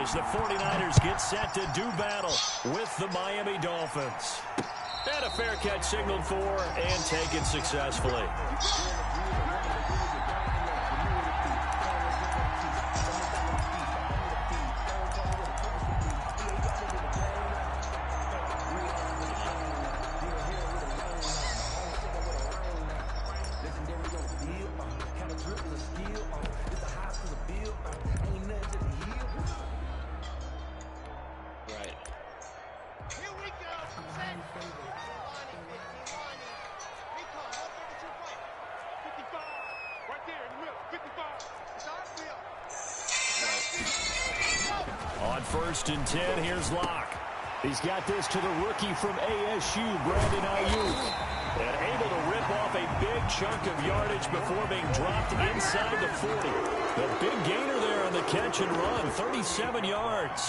as the 49ers get set to do battle with the Miami Dolphins. And a fair catch signaled for and taken successfully. On 1st and 10, here's Locke. He's got this to the rookie from ASU, Brandon Ayuk. And able to rip off a big chunk of yardage before being dropped inside the 40. The big gainer there on the catch and run, 37 yards.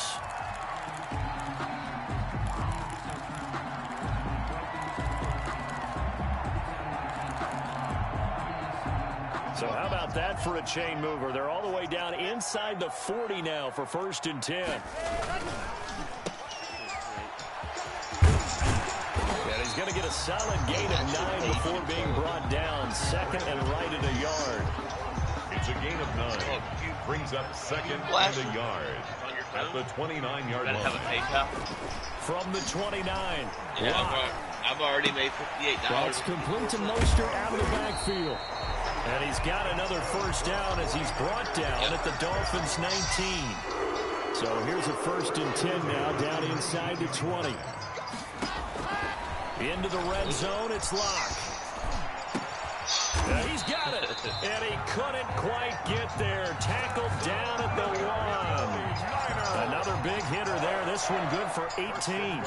So how about that for a chain mover? They're all the way down inside the 40 now for 1st and 10. And he's going to get a solid gain of 9 before being brought down. 2nd and right at a yard. It's a gain of 9. Brings up 2nd and a yard. At the 29-yard line. From the 29. Yeah, I've already made $58. That's complete to Mostert out of the backfield. And he's got another 1st down as he's brought down at the Dolphins' 19. So here's a 1st and 10 now, down inside the 20. Into the red zone, it's Locke. And he's got it. And he couldn't quite get there. Tackled down at the 1. Another big hitter there. This one good for 18.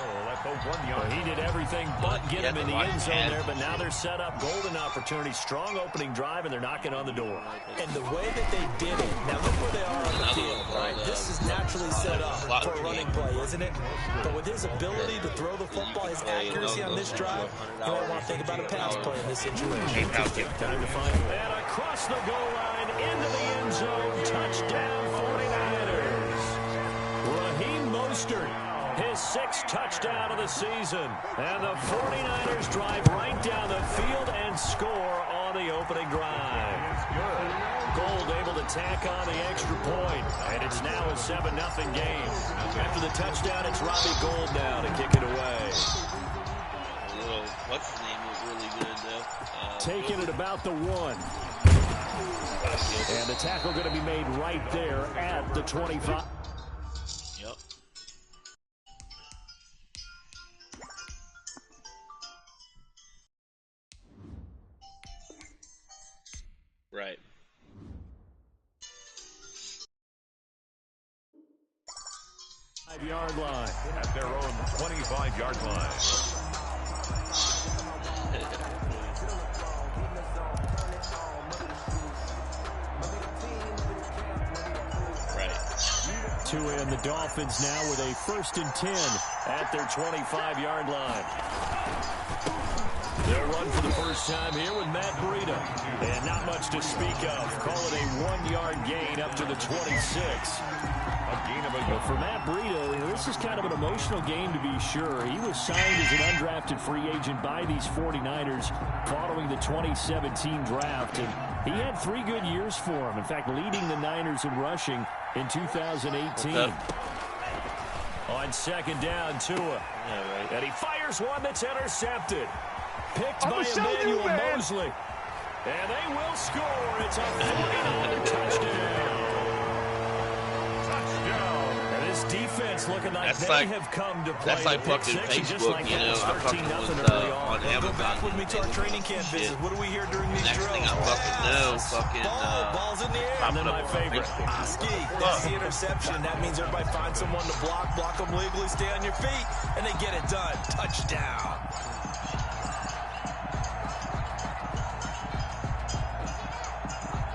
Well, he did everything but get him in the end zone there, but now they're set up. Golden opportunity, strong opening drive, and they're knocking on the door. And the way that they did it, now look where they are on the field, right? This is naturally set up for a running play, isn't it? But with his ability to throw the football, his accuracy on this drive, you might want to think about a pass play in this situation. Time to find him. And across the goal line, into the end zone, touchdown 49ers. Raheem Mostert. His 6th touchdown of the season. And the 49ers drive right down the field and score on the opening drive. Gold able to tack on the extra point. And it's now a 7-0 game. After the touchdown, it's Robbie Gould now to kick it away. What's his name was really good, though. Taking it about the 1. And the tackle going to be made right there at the 25. Right. Yard line. At their own 25-yard line. Right. To end the Dolphins now with a 1st and 10 at their 25-yard line. They'll run for the first time here with Matt Breida. And not much to speak of. Call it a 1-yard gain up to the 26. But for Matt Breida, this is kind of an emotional game to be sure. He was signed as an undrafted free agent by these 49ers following the 2017 draft. And he had 3 good years for him. In fact, leading the Niners in rushing in 2018. On 2nd down, Tua. Yeah, right. And he fires one that's intercepted. Picked by Emmanuel Mosley. And they will score. It's a 49er touchdown. And this defense looking like have come to play. That's like fucking Facebook, you know. I fucking was on Amazon. Go back with me to our training camp visit. What do we hear during these drills? Next thing I fucking know, ball's in the air. And then my favorite. Ski, that's the interception. That means everybody finds someone to block them legally, stay on your feet, and they get it done. Touchdown.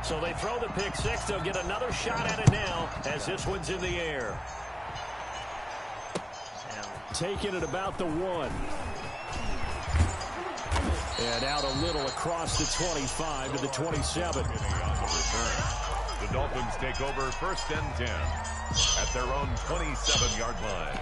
So they throw the pick 6. They'll get another shot at it now as this one's in the air. Taking it about the 1. And out a little across the 25 to the 27. The Dolphins take over 1st and 10 at their own 27-yard line.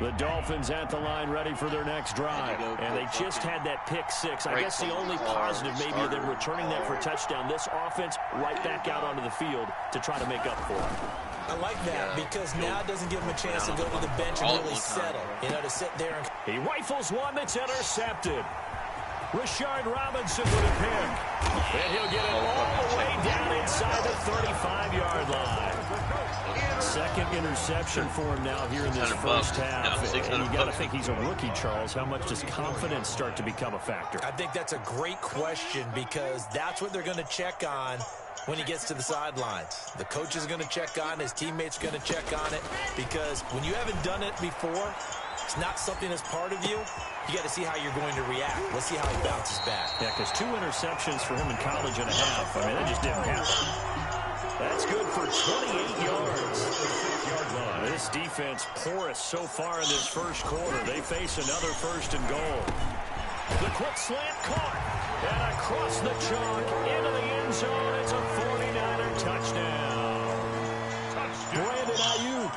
The Dolphins at the line ready for their next drive. And they just had that pick six. I guess the only positive maybe of them returning that for a touchdown. This offense right back out onto the field to try to make up for it. I like that because now it doesn't give him a chance to go to the bench and really settle. You know, to sit there and... He rifles one that's intercepted. Rashard Robinson with a pick. And he'll get it all the way down inside the 35-yard line. Second interception for him now here in this first half. And you got to think he's a rookie, Charles. How much does confidence start to become a factor? I think that's a great question because that's what they're going to check on when he gets to the sidelines. The coach is going to check on, his teammates are going to check on it, because when you haven't done it before, it's not something that's part of you. You got to see how you're going to react. Let's see how he bounces back. Yeah, because 2 interceptions for him in college and a half. I mean, that just didn't happen. That's good for 28 yards. This defense porous so far in this first quarter. They face another 1st and goal. The quick slant caught. And across the chalk into the end zone. It's a 49er touchdown. Brandon Ayuk,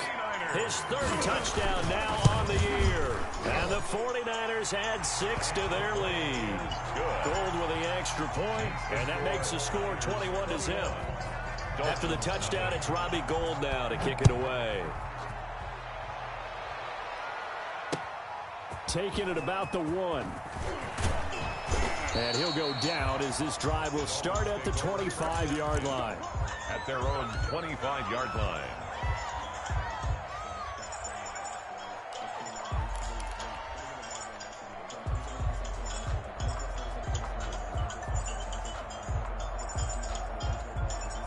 his 3rd touchdown now on the year. And the 49ers add 6 to their lead. Gold with the extra point, and that makes the score 21-0. After the touchdown, it's Robbie Gould now to kick it away. Taking it about the 1. And he'll go down as this drive will start at the 25-yard line. At their own 25-yard line.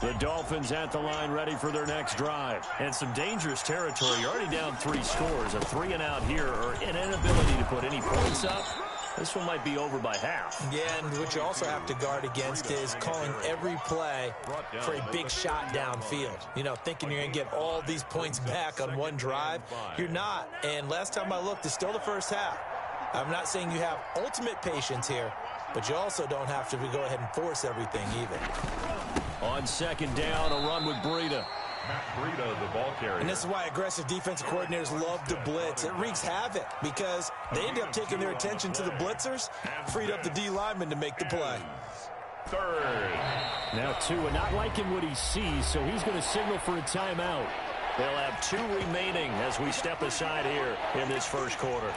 The Dolphins at the line ready for their next drive. And some dangerous territory. You're already down 3 scores. A 3-and-out here or an inability to put any points up. This one might be over by half. Yeah, and what you also have to guard against is calling every play for a big shot downfield. You know, thinking you're going to get all these points back on one drive. You're not. And last time I looked, it's still the first half. I'm not saying you have ultimate patience here, but you also don't have to go ahead and force everything either. On 2nd down, a run with Breida. Breida, the ball carrier. And this is why aggressive defensive coordinators love to blitz. It wreaks havoc because they end up taking their attention to the blitzers, freed up the D lineman to make the play. 3rd. Now 2, and not liking what he sees, so he's going to signal for a timeout. They'll have 2 remaining as we step aside here in this first quarter.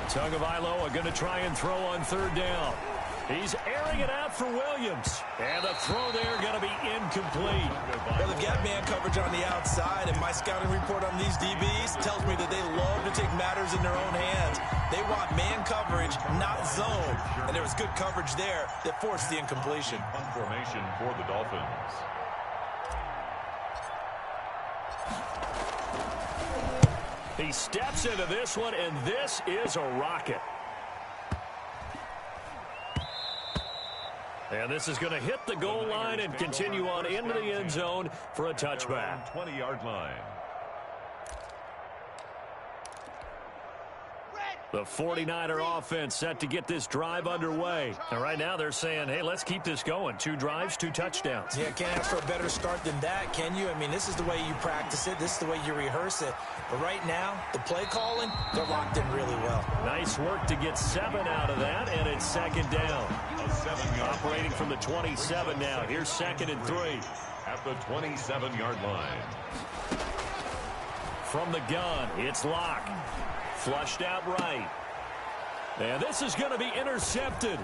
Tagovailoa going to try and throw on 3rd down. He's airing it out for Williams. And the throw there going to be incomplete. Well, they've got man coverage on the outside, and my scouting report on these DBs tells me that they love to take matters in their own hands. They want man coverage, not zone. And there was good coverage there that forced the incompletion. Formation for the Dolphins. He steps into this one, and this is a rocket. And this is going to hit the goal line and continue on into the end zone for a touchback. 20-yard line. The 49er offense set to get this drive underway. And right now they're saying, hey, let's keep this going. 2 drives, 2 touchdowns. Yeah, can't ask for a better start than that, can you? I mean, this is the way you practice it. This is the way you rehearse it. But right now, the play calling, they're locked in really well. Nice work to get 7 out of that, and it's 2nd down. Operating from the 27 now. Here's 2nd and 3. At the 27-yard line. From the gun, it's Locke. Flushed out right. And this is going to be intercepted.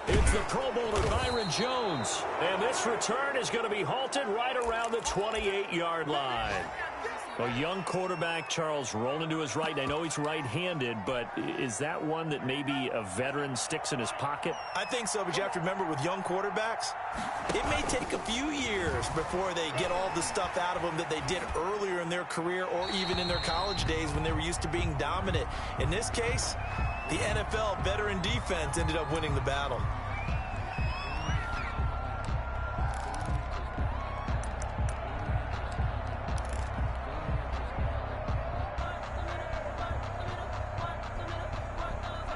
It's the Pro Bowler Byron Jones. And this return is going to be halted right around the 28-yard line. A young quarterback, Charles, rolling to his right. I know he's right-handed, but is that one that maybe a veteran sticks in his pocket? I think so, but you have to remember with young quarterbacks, it may take a few years before they get all the stuff out of them that they did earlier in their career or even in their college days when they were used to being dominant. In this case, the NFL veteran defense ended up winning the battle.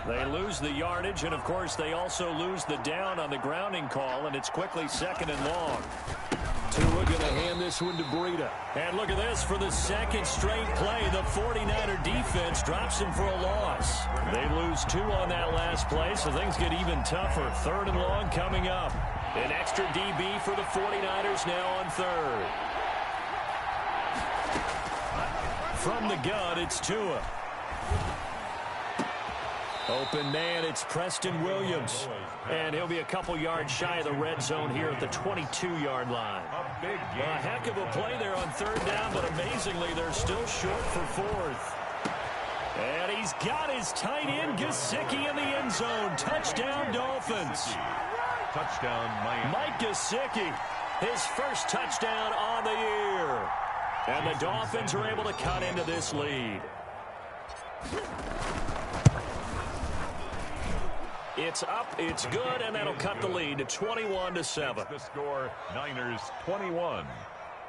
They lose the yardage, and, of course, they also lose the down on the grounding call, and it's quickly 2nd and long. Tua going to hand this one to Breida. And look at this. For the second straight play, the 49er defense drops him for a loss. They lose 2 on that last play, so things get even tougher. 3rd and long coming up. An extra DB for the 49ers now on 3rd. From the gun, it's Tua. Open man, it's Preston Williams. And he'll be a couple yards shy of the red zone here at the 22-yard line. A heck of a play there on 3rd down, but amazingly, they're still short for 4th. And he's got his tight end, Gesicki, in the end zone. Touchdown, Dolphins. Touchdown, Miami. Mike Gesicki, his first touchdown on the year. And the Dolphins are able to cut into this lead. It's up, it's good, and that'll cut the lead to 21-7. The score, Niners 21,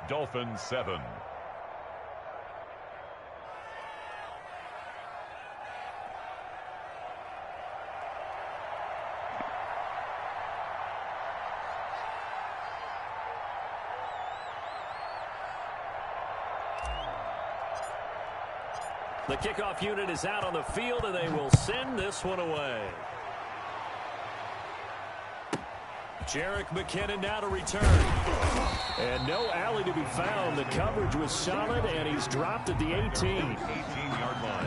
Dolphins 7. The kickoff unit is out on the field, and they will send this one away. Jerick McKinnon now to return. And no alley to be found. The coverage was solid, and he's dropped at the 18-yard line.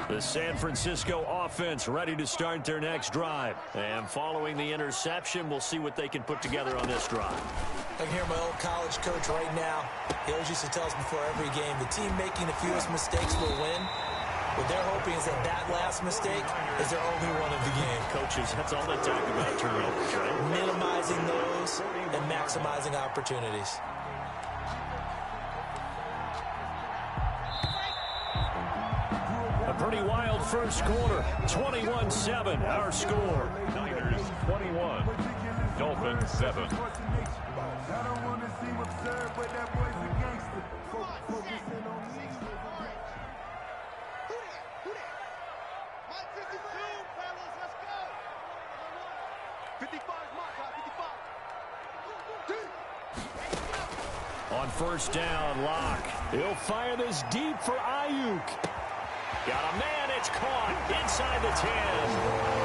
The San Francisco offense ready to start their next drive. And following the interception, we'll see what they can put together on this drive. I can hear my old college coach right now. He always used to tell us before every game, the team making the fewest mistakes will win. What they're hoping is that that last mistake is their only one of the game. Coaches, that's all they talk about, turnovers, right? Minimizing those and maximizing opportunities. A pretty wild first quarter. 21-7, our score. Niners 21, Dolphins 7. I don't want to seem absurd, but that boy's a gangster. Focusing on me. Who that? Mike 52, fellas, let's go. 55 is my top, 55. On first down, Locke. He'll fire this deep for Ayuk. Got a man, it's caught inside the 10.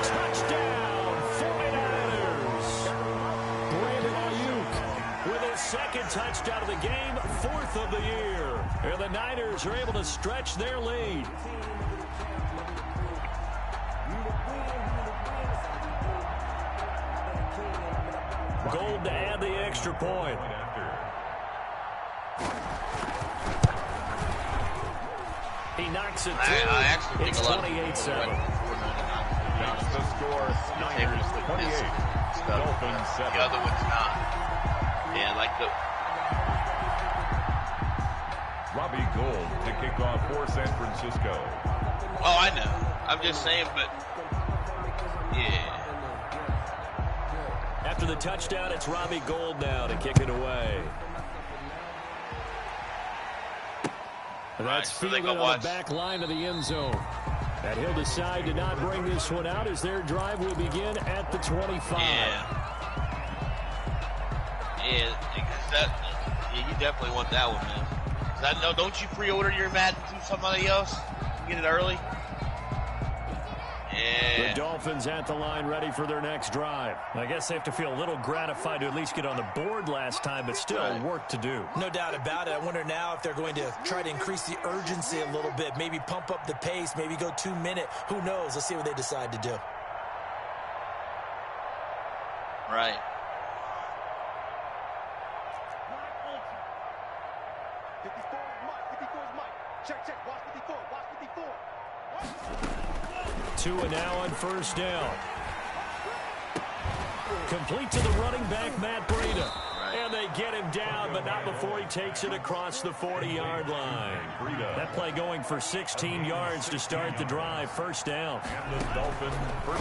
Touchdown, 49ers. Brandon Ayuk with his second touchdown of the game, 4th of the year. And the Niners are able to stretch their lead. Gold to add the extra point. He knocks it through. I actually think it's a lot 28-7. That's the score. Niners 28, Dolphins 7. The other one's not. Yeah, like the... Robbie Gould to kick off for San Francisco. Oh, I know. I'm just saying, but... Yeah. After the touchdown, it's Robbie Gould now to kick it away. And that's fielded on the back line of the end zone. And he'll decide to not bring this one out as their drive will begin at the 25. Yeah, you definitely want that one, man. Don't you pre-order your Madden through somebody else? Get it early? Yeah, Yeah. The Dolphins at the line ready for their next drive. I guess they have to feel a little gratified to at least get on the board last time, but still work to do. No doubt about it. I wonder now if they're going to try to increase the urgency a little bit, maybe pump up the pace, maybe go 2 minute. Who knows? Let's see what they decide to do. Right. Tua now on first down. Complete to the running back, Matt Breida. And they get him down, but not before he takes it across the 40-yard line. That play going for 16 yards to start the drive. First down.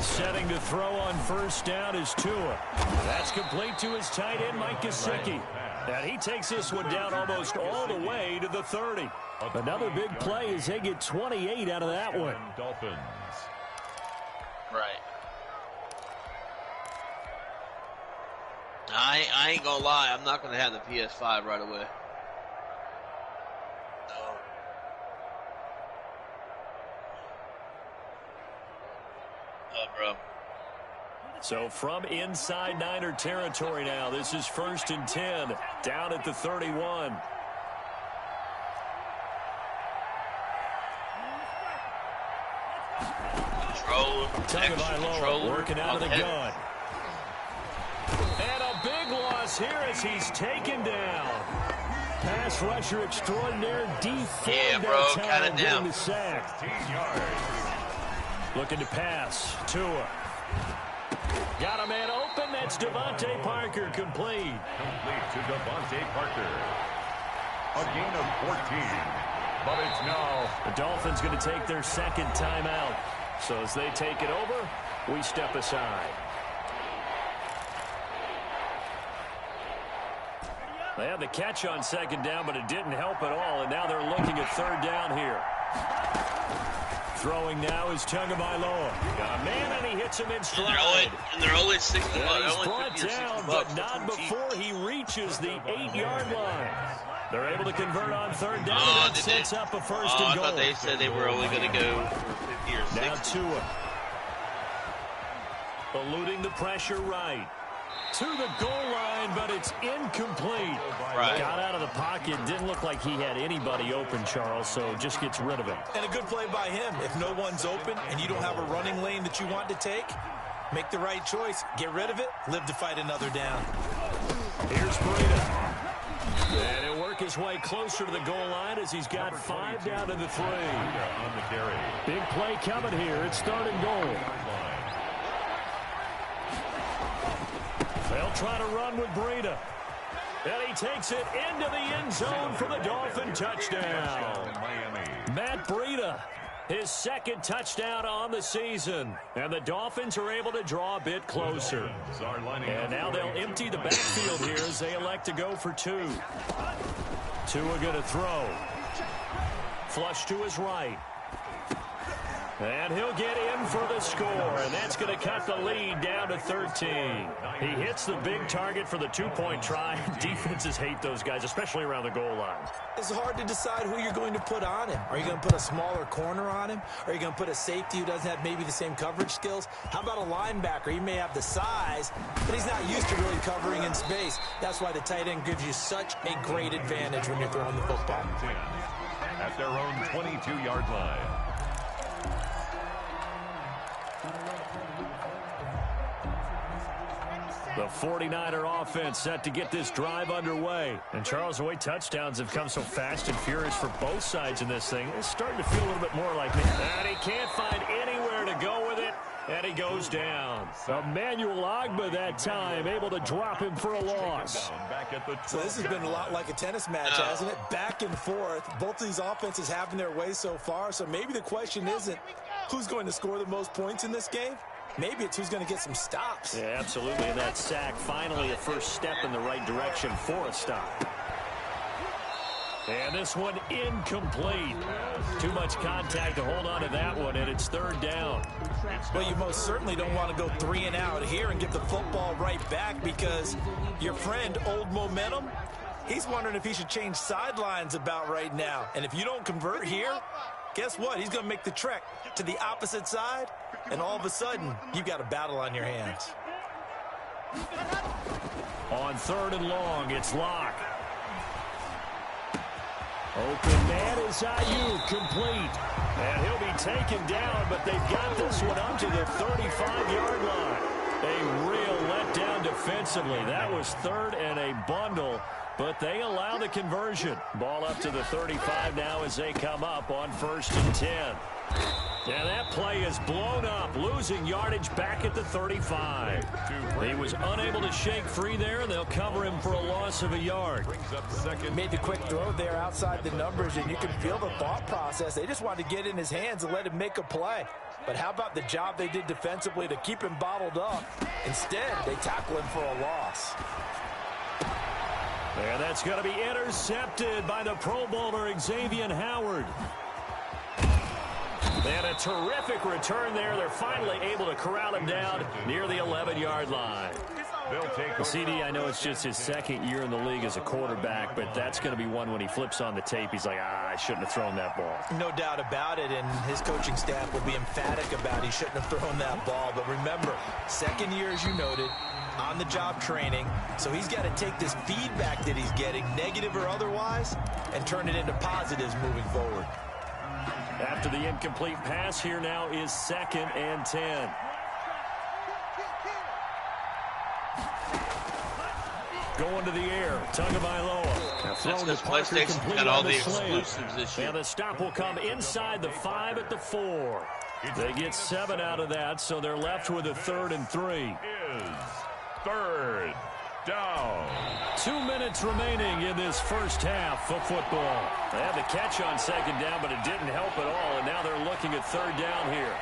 Setting to throw on first down is Tua. That's complete to his tight end, Mike Gesicki. And he takes this one down almost all the way to the 30. Another big play as they get 28 out of that one. Dolphins. Right. I ain't gonna lie, I'm not gonna have the PS5 right away. No. Oh, bro. So from inside Niner territory now, this is 1st and 10, down at the 31. Control. Working out of the gun. And a big loss here as he's taken down. Pass rusher extraordinaire, yeah, bro, kind of down. The sack. Looking to pass. Tua. Got a man open. That's Devontae Parker complete. Complete to Devontae Parker. A gain of 14. But it's now. The Dolphins going to take their second timeout. So as they take it over, we step aside. They had the catch on second down, but it didn't help at all, and now they're looking at third down here. Throwing now is Tagovailoa. Got a man, and he hits him in stride. And they're only 60 bucks. He's brought down, but not before he reaches the 8-yard line. They're able to convert on third down, and that sets up a first and goal. I thought they said they were only going to go for 50 or 60. Now Tua. Eluding the pressure right. To the goal line, but it's incomplete. Right. Got out of the pocket. Didn't look like he had anybody open, Charles, so just gets rid of it. And a good play by him. If no one's open and you don't have a running lane that you want to take, make the right choice. Get rid of it. Live to fight another down. Here's Breida. And he'll work his way closer to the goal line as he's got 5 down to the 3. On the carry. Big play coming here. It's third and goal. They'll try to run with Breida. And he takes it into the end zone for the Dolphin touchdown. Matt Breida, his second touchdown on the season. And the Dolphins are able to draw a bit closer. And now they'll empty the backfield here as they elect to go for 2. Tua going to throw. Flush to his right. And he'll get in for the score, and that's going to cut the lead down to 13. He hits the big target for the 2-point try. Defenses hate those guys, especially around the goal line. It's hard to decide who you're going to put on him. Are you going to put a smaller corner on him? Are you going to put a safety who doesn't have maybe the same coverage skills? How about a linebacker? He may have the size, but he's not used to really covering in space. That's why the tight end gives you such a great advantage when you're throwing the football. At their own 22-yard line. The 49er offense set to get this drive underway. And Charles, the way touchdowns have come so fast and furious for both sides in this thing, it's starting to feel a little bit more like me. And he can't find anywhere to go with it, and he goes down. Emmanuel Ogbah that time, able to drop him for a loss. So this has been a lot like a tennis match, hasn't it? Back and forth. Both of these offenses having their way so far, so maybe the question isn't who's going to score the most points in this game. Maybe it's who's going to get some stops. Yeah, absolutely. And that sack, finally a first step in the right direction for a stop. And this one incomplete. Too much contact to hold on to that one, and it's third down. Well, you most certainly don't want to go 3 and out here and get the football right back because your friend, Old Momentum, he's wondering if he should change sidelines about right now. And if you don't convert here, guess what? He's going to make the trek to the opposite side, and all of a sudden, you've got a battle on your hands. On 3rd and long, it's Locke. Open man is Ayuk, complete. And he'll be taken down, but they've got this one up to the 35-yard line. A real letdown defensively. That was 3rd and a bundle, but they allow the conversion. Ball up to the 35 now as they come up on 1st and 10. And that play is blown up, losing yardage back at the 35. He was unable to shake free there, and they'll cover him for a loss of a yard. Made the quick throw there outside the numbers, and you can feel the thought process. They just wanted to get in his hands and let him make a play. But how about the job they did defensively to keep him bottled up? Instead, they tackle him for a loss. And that's going to be intercepted by the Pro Bowler Xavier Howard. And a terrific return there. They're finally able to corral him down near the 11-yard line. The CD, I know it's just his 2nd year in the league as a quarterback, but that's going to be one when he flips on the tape. He's like, I shouldn't have thrown that ball. No doubt about it, and his coaching staff will be emphatic about he shouldn't have thrown that ball. But remember, 2nd year, as you noted, on-the-job training, so he's got to take this feedback that he's getting, negative or otherwise, and turn it into positives moving forward. After the incomplete pass, here now is 2nd and 10. Going to the air, Tagovailoa. Now thrown to Parker, complete on the slant. And the stop will come inside the 5 at the 4. They get 7 out of that, so they're left with a 3rd and 3. Is 3rd down. 2 minutes remaining in this first half of football. They had the catch on 2nd down, but it didn't help at all, and now they're looking at 3rd down here.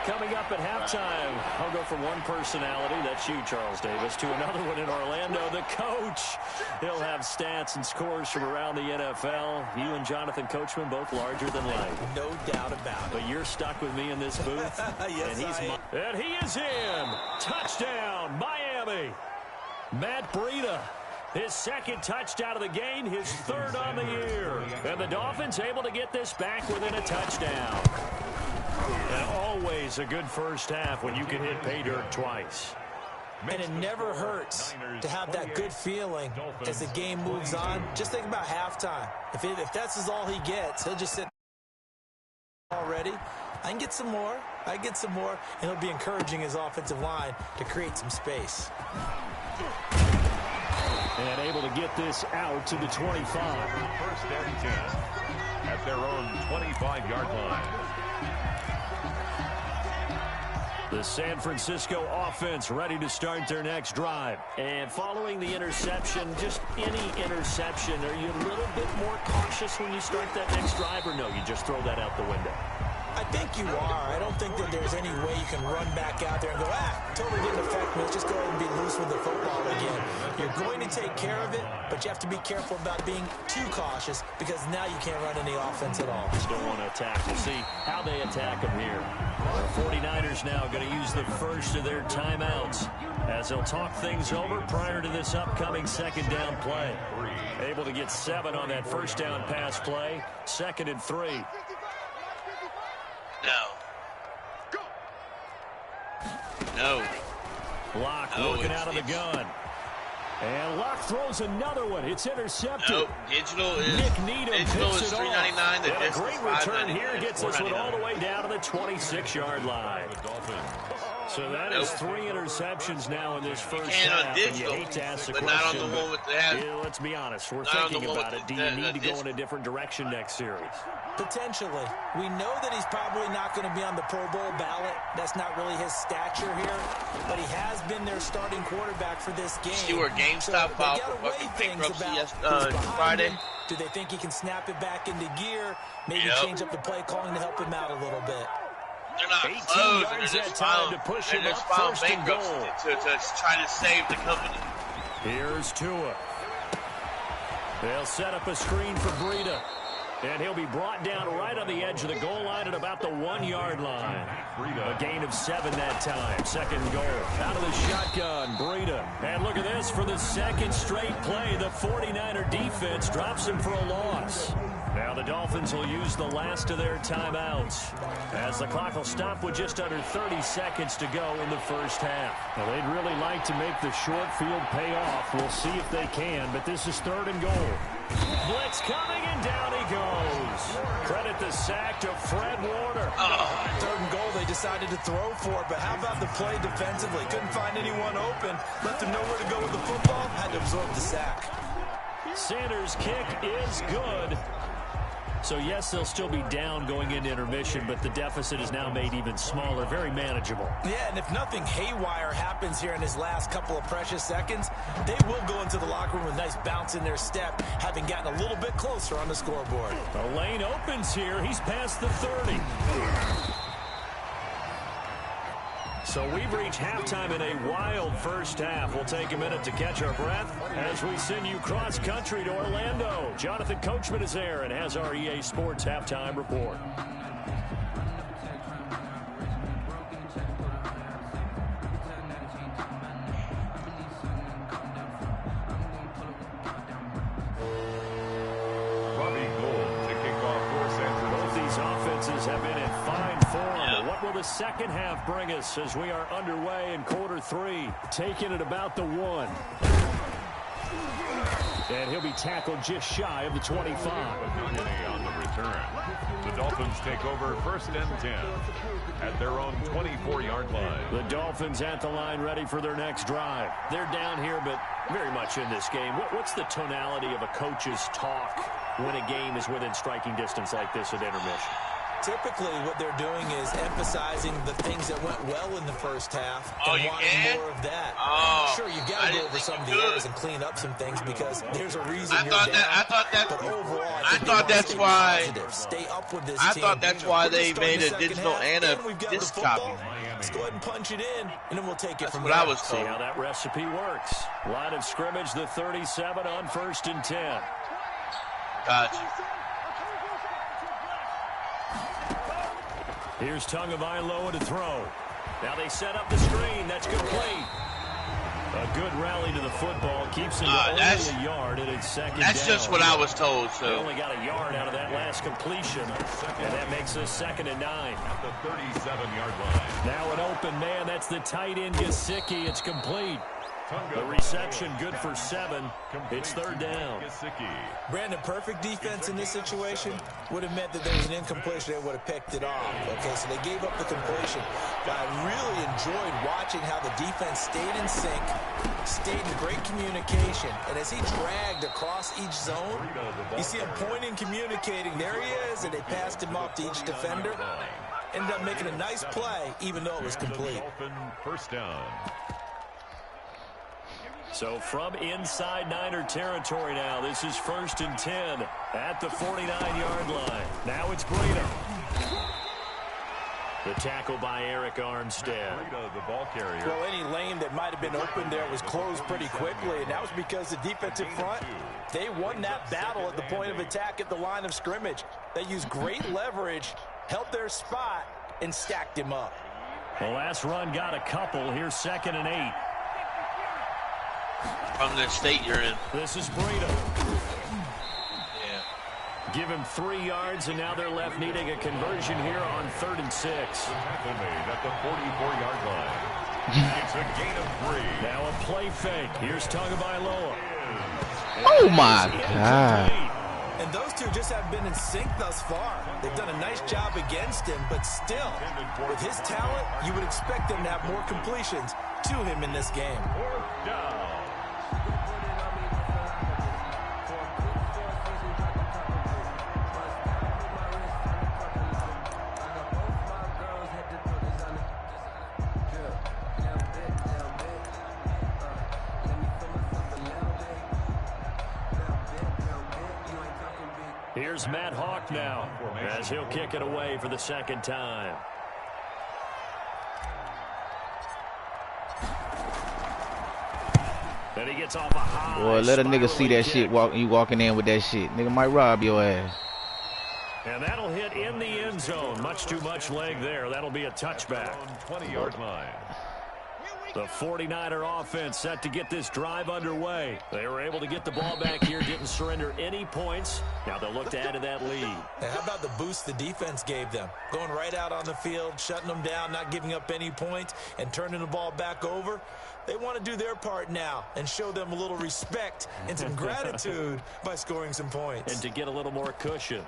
Coming up at halftime, I'll go from one personality, that's you, Charles Davis, to another one in Orlando, the coach. He'll have stats and scores from around the NFL. You and Jonathan Coachman, both larger than life. No doubt about it. But you're stuck with me in this booth. Yes, and he is in. Touchdown, Miami. Matt Breida, his 2nd touchdown of the game, his 3rd on the year. And the Dolphins able to get this back within a touchdown. And always a good first half when you can hit pay dirt twice. And it never hurts to have that good feeling as the game moves on. Just think about halftime. If that's all he gets, he'll just sit already. I can get some more. I get some more. And he'll be encouraging his offensive line to create some space. And able to get this out to the 25. 1st and 10 at their own 25-yard line. The San Francisco offense ready to start their next drive. And following the interception, just any interception, are you a little bit more cautious when you start that next drive, or no, you just throw that out the window? I think you are. I don't think that there's any way you can run back out there and go, totally didn't affect me. Let's just go ahead and be loose with the football again. You're going to take care of it, but you have to be careful about being too cautious because now you can't run any offense at all. Still want to attack. We'll see how they attack them here. The 49ers now going to use the first of their timeouts as they'll talk things over prior to this upcoming 2nd down play. Able to get 7 on that 1st down pass play. 2nd and 3. No. Locke looking out of the gun. And Locke throws another one. It's intercepted. Nope. Digital is $3.99. And a great return here gets us one all the way down to the 26-yard line. So that is 3 interceptions now in this first half. And you hate to ask the question, but let's be honest. We're thinking about it. Do you need to go in a different direction next series? Potentially. We know that he's probably not going to be on the Pro Bowl ballot. That's not really his stature here. But he has been their starting quarterback for this game. See where GameStop filed for fucking bankruptcy Friday? Do they think he can snap it back into gear? Maybe change up the play calling to help him out a little bit. They're not closed, and they're just filing bankruptcy to try to save the company. Here's Tua. They'll set up a screen for Breida. And he'll be brought down right on the edge of the goal line at about the 1-yard line. A gain of 7 that time. Second goal. Out of the shotgun, Breida. And look at this. For the second straight play, the 49er defense drops him for a loss. Now the Dolphins will use the last of their timeouts, as the clock will stop with just under 30 seconds to go in the first half. Well, they'd really like to make the short field pay off. We'll see if they can, but this is 3rd and goal. Blitz coming, and down he goes. Credit the sack to Fred Warner. 3rd and goal, they decided to throw for it, but how about the play defensively? Couldn't find anyone open. Left him nowhere to go with the football. Had to absorb the sack. Sanders' kick is good. So, yes, they'll still be down going into intermission, but the deficit is now made even smaller, very manageable. Yeah, and if nothing haywire happens here in his last couple of precious seconds, they will go into the locker room with a nice bounce in their step, having gotten a little bit closer on the scoreboard. The lane opens here. He's past the 30. So we've reached halftime in a wild first half. We'll take a minute to catch our breath as we send you cross-country to Orlando. Jonathan Coachman is there and has our EA Sports halftime report. Have been in fine form. What will the second half bring us as we are underway in quarter 3? Taking it about the 1. And he'll be tackled just shy of the 25. On the return. The Dolphins take over 1st and 10 at their own 24-yard line. The Dolphins at the line ready for their next drive. They're down here, but very much in this game. What's the tonality of a coach's talk when a game is within striking distance like this at intermission? Typically, what they're doing is emphasizing the things that went well in the first half and wanting more of that. Sure, you've got to go over some of the errors and clean up some things because there's a reason you're down. But overall, I thought that's why. Stay up with this team. I thought that's why they made a digital and a disc copy. Let's go ahead and punch it in, and then we'll take it from there. That's what I was told. See how that recipe works. Line of scrimmage, the 37 on 1st and 10. Gotcha. Here's Tagovailoa to throw. Now they set up the screen. That's complete. A good rally to the football. Keeps him to only a yard, and it's second down. That's just what I was told. So they only got a yard out of that last completion, and that makes us 2nd and 9. At the 37-yard line. Now an open man. That's the tight end, Gesicki. It's complete. The reception good for 7. It's 3rd down. Brandon, perfect defense in this situation would have meant that there was an incompletion. They would have picked it off. Okay, so they gave up the completion. But I really enjoyed watching how the defense stayed in sync, stayed in great communication. And as he dragged across each zone, you see him pointing, communicating. There he is, and they passed him off to each defender. Ended up making a nice play, even though it was complete. First down. So from inside Niner territory now, this is 1st and 10 at the 49-yard line. Now it's Breida. The tackle by Eric Armstead. The ball carrier. Well, any lane that might have been open there was closed pretty quickly, and that was because the defensive front, they won that battle at the point of attack at the line of scrimmage. They used great leverage, held their spot, and stacked him up. The last run got a couple. Here's 2nd and 8. From the state you're in. This is Breida. Yeah. Give him 3 yards, and now they're left needing a conversion here on 3rd and 6. Tackle made at the 44-yard line. It's a gain of 3. Now a play fake. Here's Tagovailoa. Oh, my God. And those two just haven't been in sync thus far. They've done a nice job against him, but still, with his talent, you would expect them to have more completions to him in this game. 4th down. Here's Matt Hawk now as he'll kick it away for the 2nd time. Then he gets off a high. Boy, let a nigga see that shit. You walking in with that shit. Nigga might rob your ass. And that'll hit in the end zone. Much too much leg there. That'll be a touchback. 20-yard line. The 49er offense set to get this drive underway. They were able to get the ball back here, didn't surrender any points. Now they'll look to add to that lead. And how about the boost the defense gave them? Going right out on the field, shutting them down, not giving up any points, and turning the ball back over. They want to do their part now and show them a little respect and some gratitude by scoring some points. And to get a little more cushion.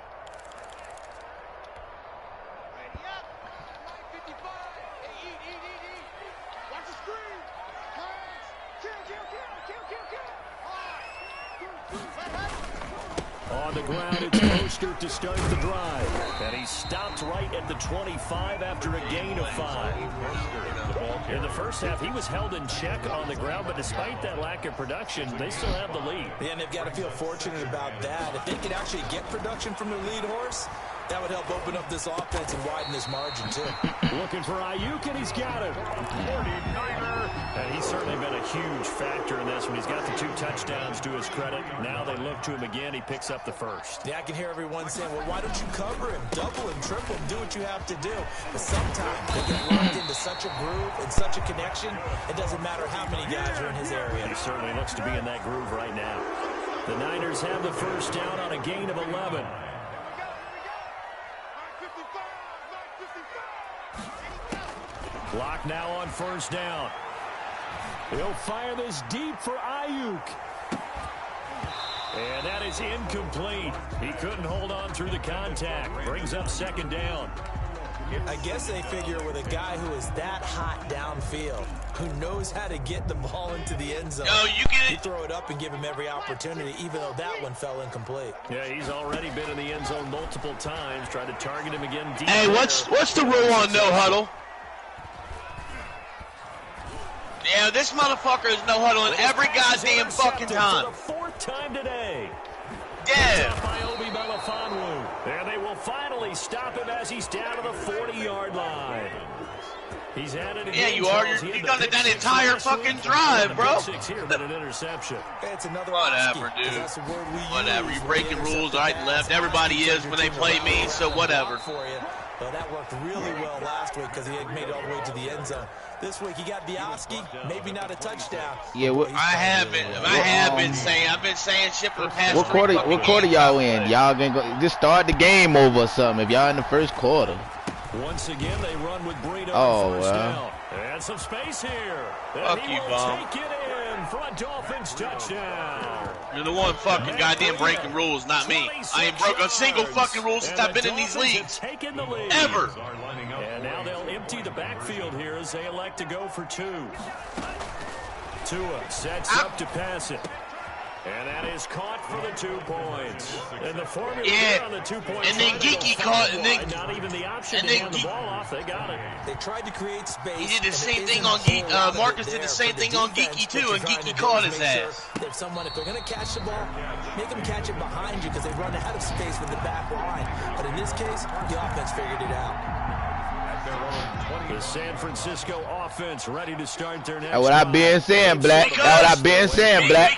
On the ground, it's Mostert to start the drive. And he stopped right at the 25 after a gain of 5. In the first half, he was held in check on the ground, but despite that lack of production, they still have the lead. Yeah, and they've got to feel fortunate about that. If they could actually get production from their lead horse, that would help open up this offense and widen this margin, too. Looking for Ayuk, and he's got it. 49er. And he's certainly been a huge factor in this one. He's got the 2 touchdowns to his credit. Now they look to him again. He picks up the first. Yeah, I can hear everyone saying, well, why don't you cover him, double him, triple him, do what you have to do. But sometimes they get locked into such a groove and such a connection, it doesn't matter how many guys are in his area. He certainly looks to be in that groove right now. The Niners have the first down on a gain of 11. Clock now on first down. He'll fire this deep for Ayuk. And that is incomplete. He couldn't hold on through the contact. Brings up second down. I guess they figure with a guy who is that hot downfield, who knows how to get the ball into the end zone, you throw it up and give him every opportunity, even though that one fell incomplete. Yeah, he's already been in the end zone multiple times. Try to target him again deep. Hey, what's the rule on no huddle? Yeah, this motherfucker is no huddling every goddamn fucking time. For the 4th time today. Yeah. And they will finally stop him as he's down to the 40-yard line. He's had it again. Yeah, you are. You've done it that entire fucking drive, bro. Here, but an interception. It's another whatever, dude. Whatever. You breaking rules right and left. Everybody is when they play me, so whatever. For you. Well, that worked really well last week because he had made it all the way to the end zone. This week he got Bioski, maybe not a touchdown. Yeah, I have been saying shit for the past. What quarter y'all in? Y'all gonna go, just start the game over or something if y'all in the first quarter. Once again, they run with Breida on first down. And some space here. Fuck you, Bob. Take it in for a Dolphins touchdown. You're the one fucking goddamn breaking rules, not me. I ain't broke a single fucking rule since I've been in these leagues. Ever. And now they'll empty the backfield here as they elect to go for 2. Tua sets up to pass it. And that is caught for the 2 points. And the formula on the 2 points. And then Geeky caught, and then not even the option to hand the ball off. They got it. They tried to create space. He did the same thing on Geeky. Marcus did the same thing on Geeky too, and Geeky caught his ass. If they're gonna catch the ball, make them catch it behind you because they run out of space with the back line. But in this case, the offense figured it out. The San Francisco offense ready to start their next. That's what I've been saying, Black. That's what I've been saying, Black.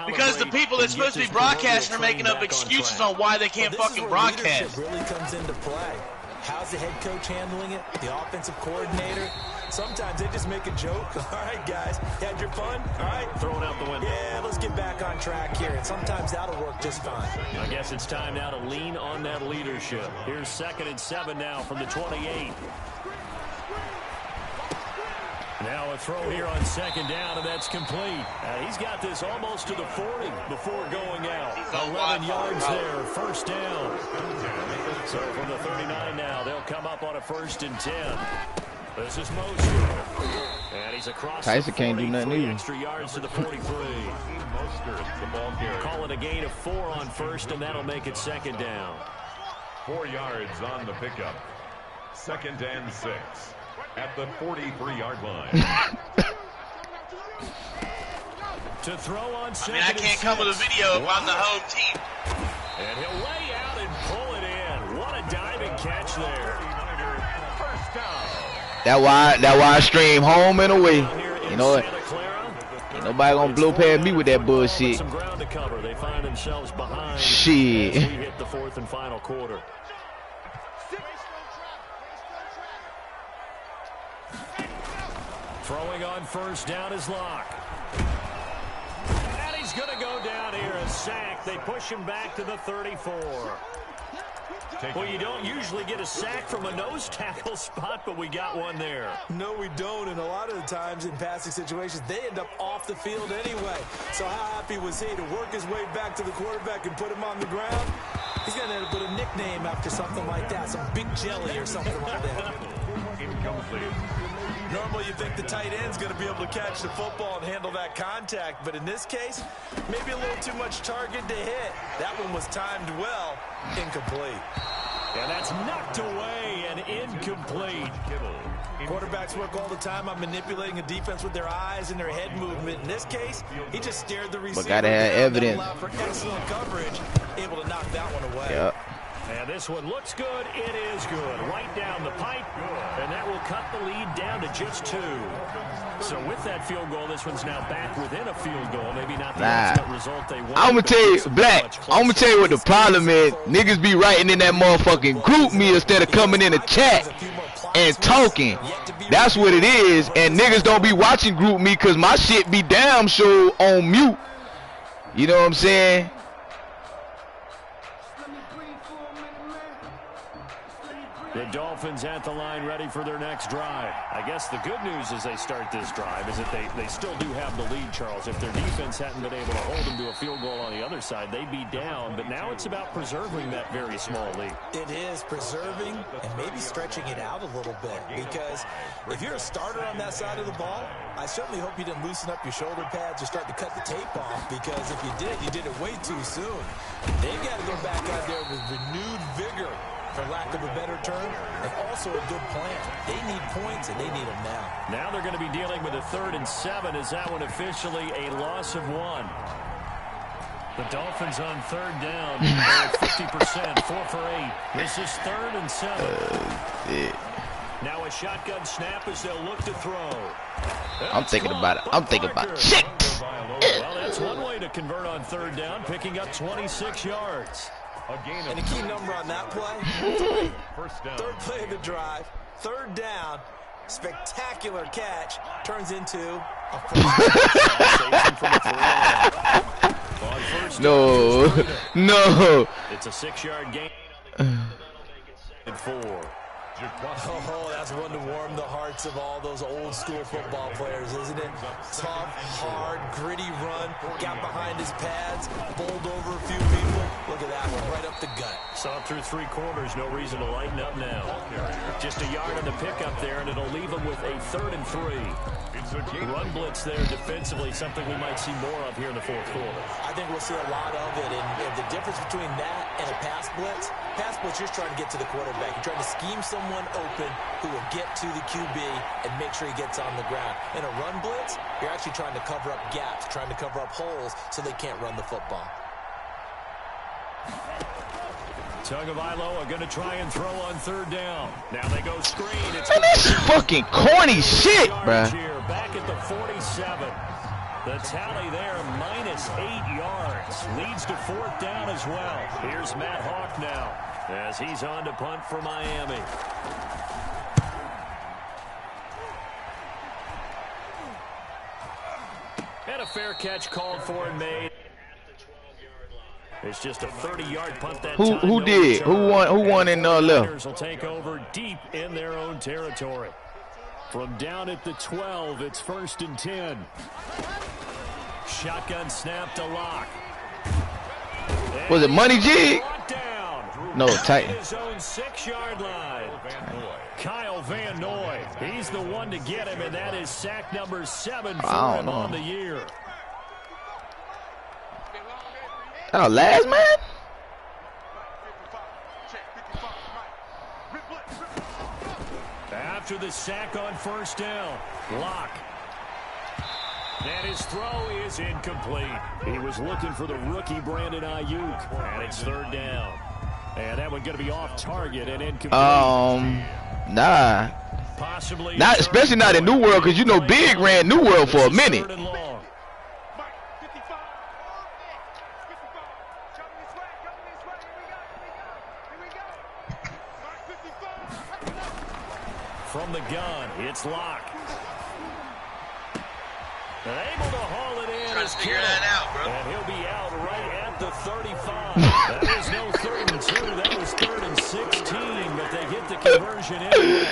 Because the people that's supposed to be broadcasting are making up excuses on why they can't fucking broadcast. Really comes into play. How's the head coach handling it? The offensive coordinator? Sometimes they just make a joke. All right, guys, you had your fun? All right, throw it out the window. Yeah, let's get back on track here. And sometimes that'll work just fine. I guess it's time now to lean on that leadership. Here's 2nd and 7 now from the 28. Now a throw here on 2nd down, and that's complete. He's got this almost to the 40 before going out. 11 yards there, first down. So from the 39 now, they'll come up on a 1st and 10. This is Mostert. And he's across Tyson can't do nothing either. Extra yards to the 43. Call it a gain of 4 on 1st, and that'll make it 2nd down. 4 yards on the pickup. 2nd and 6 at the 43-yard line. To throw on 2nd. I mean, I can't come with a video if I'm the home team. And he'll lay out and pull it in. What a diving catch there. That why I stream home and away. You know Nobody gonna blow past me with that bullshit. Some ground to cover. They find themselves behind. Shit. As we hit the fourth and final quarter. Throwing on first down is Locke. And he's going to go down here. A sack. They push him back to the 34. Well, you don't usually get a sack from a nose tackle spot, but we got one there. No, we don't, and a lot of the times in passing situations, they end up off the field anyway. So how happy was he to work his way back to the quarterback and put him on the ground? He's going to end up with a nickname after something like that, some big jelly or something like that. Normally you think the tight end's going to be able to catch the football and handle that contact, but in this case, maybe a little too much target to hit. That one was timed well, incomplete. And that's knocked away and incomplete. Quarterbacks work all the time on manipulating a defense with their eyes and their head movement. In this case, he just stared the receiver. But gotta have evidence. Allowed for excellent coverage, able to knock that one away. Yep. And this one looks good. It is good. Right down the pipe. And that will cut the lead down to just 2. So with that field goal, this one's now back within a field goal. Maybe not the ultimate result they want. I'm going to tell you, Black, I'm going to tell you what the problem is. Niggas be writing in that motherfucking group me instead of coming in the chat and talking. That's what it is. And niggas don't be watching group me because my shit be damn sure on mute. You know what I'm saying? The Dolphins at the line ready for their next drive. I guess the good news as they start this drive is that they still do have the lead, Charles. If their defense hadn't been able to hold them to a field goal on the other side, they'd be down. But now it's about preserving that very small lead. It is preserving and maybe stretching it out a little bit. Because if you're a starter on that side of the ball, I certainly hope you didn't loosen up your shoulder pads or start to cut the tape off. Because if you did it way too soon. They've got to go back out there with renewed vigor, for lack of a better term, and also a good plan. They need points, and they need them now. Now they're going to be dealing with a 3rd and 7. Is that one officially a loss of 1? The Dolphins on 3rd down. They're at 50%, 4 for 8. This is 3rd and 7. Now a shotgun snap as they'll look to throw. I'm thinking about it. I'm thinking about shit. Well, that's one way to convert on 3rd down, picking up 26 yards. And the key number on that play, 3rd play of the drive, 3rd down, spectacular catch, turns into a first No. It's a 6-yard gain. And 4. Oh, that's one to warm the hearts of all those old school football players, isn't it? Tough, hard, gritty run, got behind his pads, bowled over a few people. Look at that one, right up the gut. Saw it through 3 quarters, no reason to lighten up now. Just a yard on the pickup there, and it'll leave them with a 3rd and 3. Run blitz there defensively, something we might see more of here in the 4th quarter. I think we'll see a lot of it, and the difference between that and a pass blitz, you're just trying to get to the quarterback. You're trying to scheme someone open who will get to the QB and make sure he gets on the ground. In a run blitz, you're actually trying to cover up gaps, trying to cover up holes so they can't run the football. Tagovailoa are going to try and throw on 3rd down. Now they go screen. It's Man, this fucking corny shit, bruh. Back at the 47. The tally there, minus 8 yards. Leads to 4th down as well. Here's Matt Hawk now as he's on to punt for Miami. And a fair catch called for and made. It's just a 30-yard punt that time. Who did? Who won in left? Will take over deep in their own territory. From down at the 12, it's 1st and 10. Shotgun snap to Locke. Was it Money G? No, Titan. His own 6-yard line. Kyle Van Noy. He's the one to get him, and that is sack number 7 for him on the year. That our last man? After the sack on 1st down, Locke. And his throw is incomplete. He was looking for the rookie Brandon Ayuk, and it's 3rd down. And that one going to be off target and incomplete. Nah. Possibly not, especially not in New World, because you know Big ran New World for a minute. from the gun. It's Locke. Able to haul it in. Trying to figure that out, bro. And he'll be out right at the 35. That was no 3rd and 2. That was 3rd and 16, but they get the conversion anyway.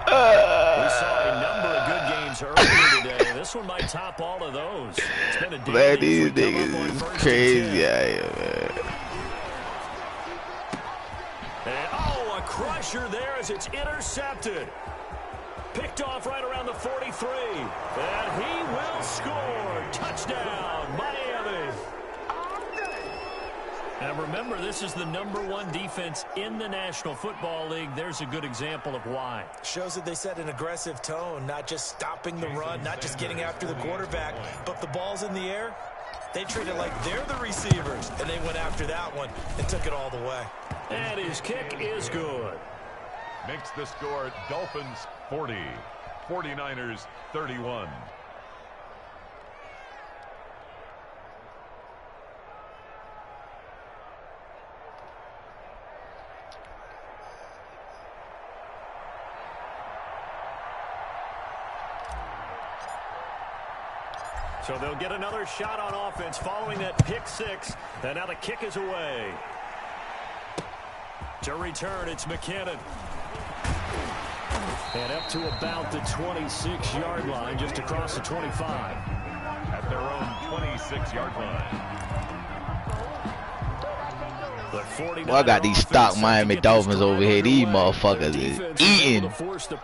We saw a number of good games earlier today. This one might top all of those. It's been a day. Man, these niggas is crazy out here, man. And, oh, a crusher there as it's intercepted. Picked off right around the 43. And he will score. Touchdown, Miami. Now remember, this is the #1 defense in the National Football League. There's a good example of why. Shows that they set an aggressive tone, not just stopping the run, not just getting after the quarterback, but the ball's in the air. They treat it like they're the receivers, and they went after that one and took it all the way. And his kick is good. Makes the score Dolphins 40, 49ers 31. So they'll get another shot on offense following that pick 6. And now the kick is away. To return, it's McKinnon. And up to about the 26-yard line, just across the 25. At their own 26-yard line. Well, I got these stock Miami Dolphins over here. These motherfuckers is eating.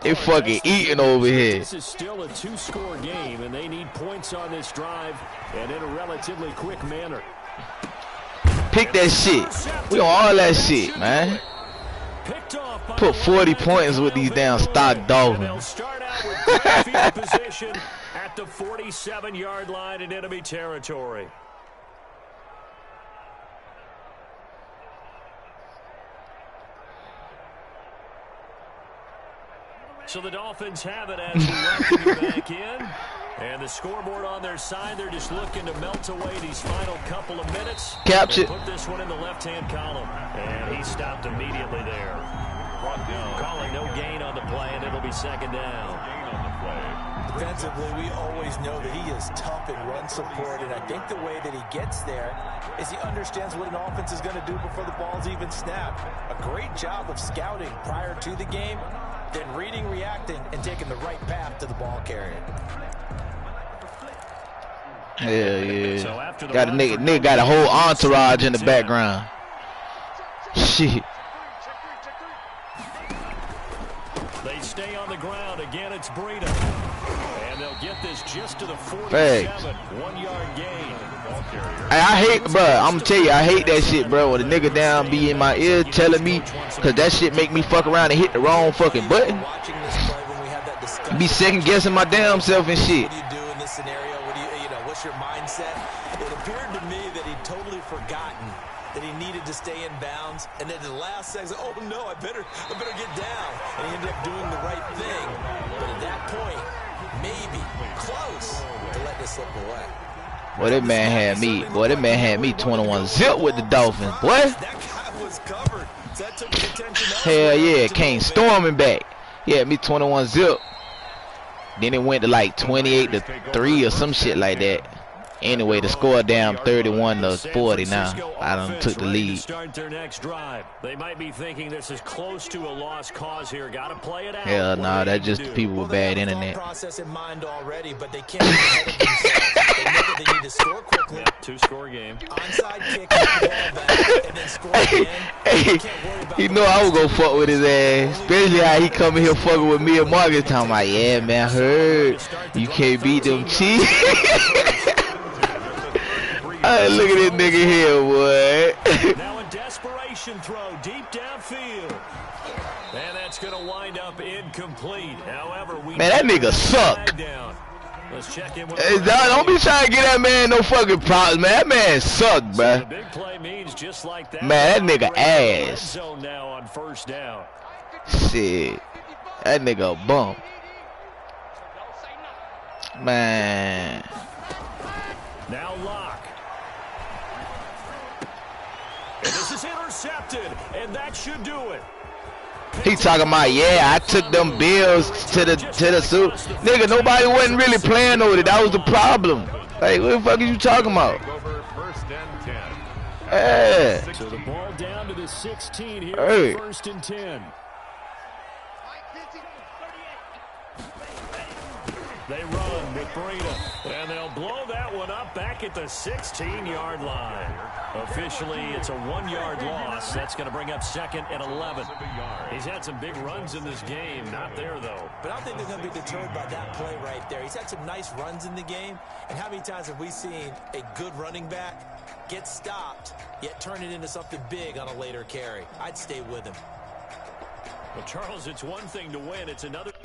They fucking eating over here. This is still a 2-score game, and they need points on this drive and in a relatively quick manner. Pick that shit. We on all that shit, man. Put 40 points with these damn stock Dolphins. Start out with great field position at the 47-yard line in enemy territory. So the Dolphins have it as we welcome you back in. And the scoreboard on their side, they're just looking to melt away these final couple of minutes. Capture. Put this one in the left-hand column. And he stopped immediately there. Calling no gain on the play, and it'll be 2nd down. Defensively, we always know that he is tough in run support, and I think the way that he gets there is he understands what an offense is going to do before the ball's even snapped. A great job of scouting prior to the game, then reading, reacting, and taking the right path to the ball carrier. Yeah. So got a nigga got a whole entourage in the background. Shit. They stay on the ground. Again, it's Breida. And they'll get this just to the 47. 1-yard gain. I hate, bro. I'm gonna tell you, I hate that shit, bro. When a nigga down be in my ear telling me, cause that shit make me fuck around and hit the wrong fucking button. Be second guessing my damn self and shit. What do you do in this scenario? What's your mindset? It appeared to me that he'd totally forgotten that he needed to stay in bounds, and then the last second, oh no, I better get down. And he ended up doing the right thing, but at that point, maybe close to let this slip away. Boy, that man had me. Boy, that man had me 21 zip with the Dolphins. Boy. That guy was covered. So that took the attention. Hell yeah, came storming back. Yeah, me 21 zip. Then it went to like 28-3 or some shit like that. Anyway, the score down 31-40 now. I done took the lead. Start their next drive. They might be thinking this is close to a lost cause here. Got to play it out. Hell no, that's just the people with bad internet. Process in mind already, but they can't get ahead of themselves. They know that they need to score quickly. 2-score game. Onside kick, get the ball back, and then score again. Hey, you know I was gonna fuck with his ass. Especially how he coming here fucking with me and Marcus talking about, yeah, man, heard you can't beat them Chiefs. Hey, look at this nigga here, boy. Now a desperation throw deep downfield. And that's going to wind up incomplete. However, man, that nigga suck. Let's check in with don't be trying to get that man no fucking props, man. That man suck, bro. So the big play means just like that. Man, that nigga ass. Zone now on 1st down. Shit. That nigga a bum. Man. Now Locke. And this is intercepted, and that should do it. He talking about, yeah, I took them bills to the suit. Nigga, nobody wasn't really playing over it. That was the problem. Like, what the fuck are you talking about? Yeah. So the ball down to the 16 here. Hey. First and 10. They run with Breida, and they'll blow that one up back at the 16-yard line. Officially, it's a 1-yard loss. That's going to bring up 2nd and 11. He's had some big runs in this game. Not there, though. But I don't think they're going to be deterred by that play right there. He's had some nice runs in the game. And how many times have we seen a good running back get stopped, yet turn it into something big on a later carry? I'd stay with him. Well, Charles, it's one thing to win. It's another.